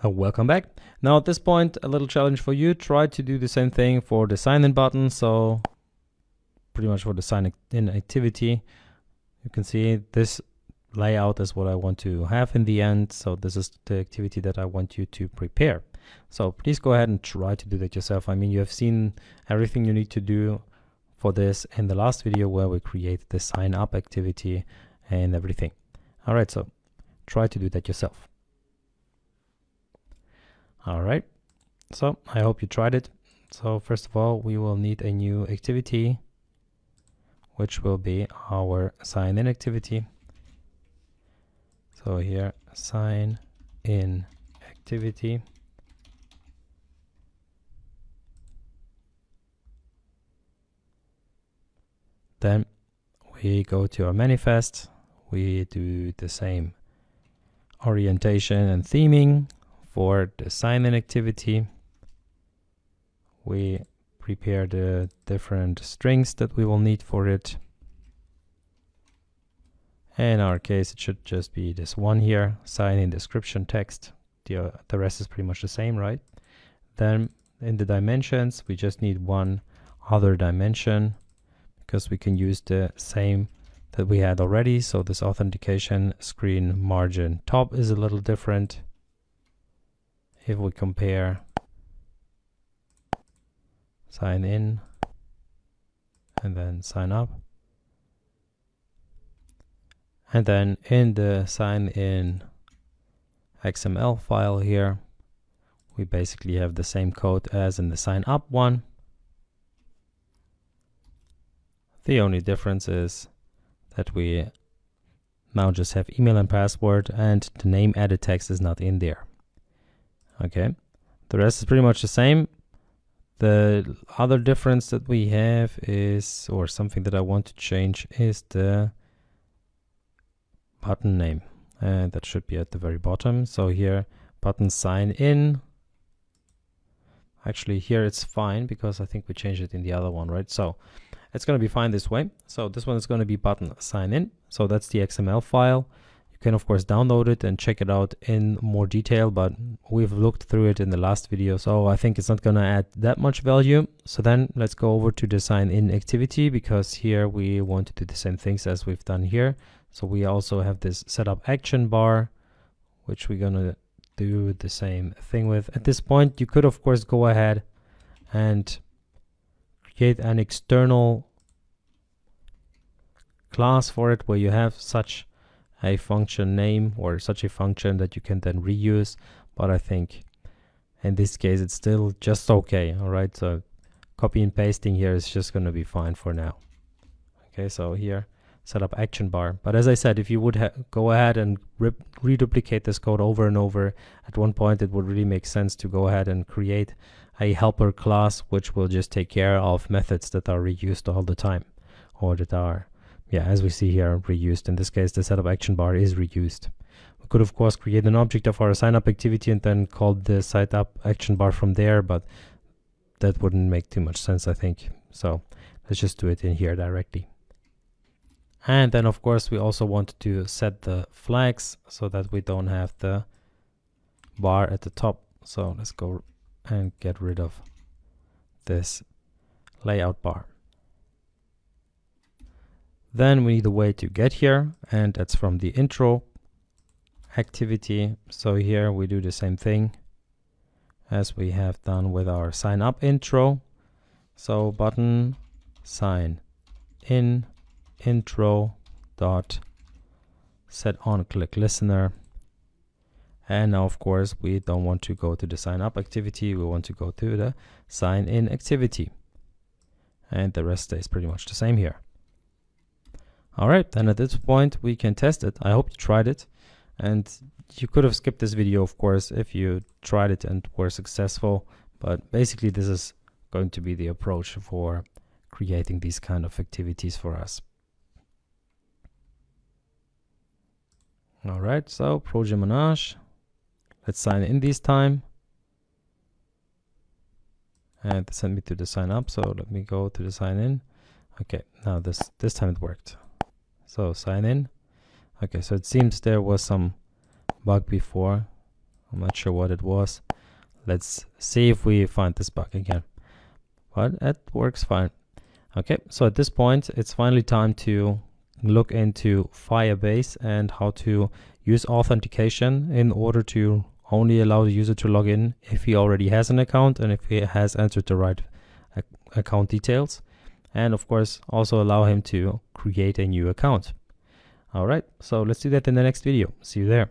Welcome back. Now at this point, a little challenge for you. Try to do the same thing for the sign in button. So pretty much for the sign in activity, you can see this layout is what I want to have in the end. So this is the activity that I want you to prepare. So please go ahead and try to do that yourself. I mean, you have seen everything you need to do for this in the last video where we create the sign up activity and everything. All right, so try to do that yourself. All right, so I hope you tried it. So first of all, we will need a new activity, which will be our sign in activity. So here, sign in activity. Then we go to our manifest. We do the same orientation and theming for the sign in activity. We prepare the different strings that we will need for it. In our case, it should just be this one here, sign in description text. The rest is pretty much the same, right? Then in the dimensions, we just need one other dimension because we can use the same that we had already. So this authentication screen margin top is a little different. If we compare sign in and then sign up, and then in the sign in XML file here, we basically have the same code as in the sign up one. The only difference is that we now just have email and password, and the name edit text is not in there. Okay, the rest is pretty much the same. The other difference that we have is, or something that I want to change, is the button name, and that should be at the very bottom. So here, button sign in. Actually here it's fine because I think we changed it in the other one, right? So it's going to be fine this way. So this one is going to be button sign in. So that's the XML file. You can of course download it and check it out in more detail, but we've looked through it in the last video, so I think it's not going to add that much value. So then let's go over to the sign in activity, because here we want to do the same things as we've done here. So we also have this setup action bar, which we're going to do the same thing with. At this point, you could of course go ahead and create an external class for it where you have such a function name or such a function that you can then reuse, but I think in this case it's still just okay. All right, so copy and pasting here is just going to be fine for now. Okay, so here set up action bar, but as I said, if you would go ahead and reduplicate this code over and over, at one point it would really make sense to go ahead and create a helper class which will just take care of methods that are reused all the time, or that are, yeah, as we see here, reused. In this case, the setup action bar is reused. We could of course create an object of our sign up activity and then call the setup action bar from there, but that wouldn't make too much sense, I think. So let's just do it in here directly. And then of course we also want to set the flags so that we don't have the bar at the top. So let's go and get rid of this layout bar. Then we need a way to get here, and that's from the intro activity. So here we do the same thing as we have done with our sign up intro. So button sign in intro dot set on click listener. And now of course we don't want to go to the sign up activity, we want to go to the sign in activity, and the rest stays pretty much the same here. All right, then at this point we can test it. I hope you tried it, and you could have skipped this video of course if you tried it and were successful, but basically this is going to be the approach for creating these kind of activities for us. All right, so Projet Monage. Let's sign in this time. And send me to the sign up. So let me go to the sign in. Okay, now this time it worked. So sign in. Okay, so it seems there was some bug before. I'm not sure what it was. Let's see if we find this bug again. But it works fine. Okay, so at this point, it's finally time to look into Firebase and how to use authentication in order to only allow the user to log in if he already has an account and if he has entered the right account details. And of course, also allow him to create a new account. All right, so let's do that in the next video. See you there.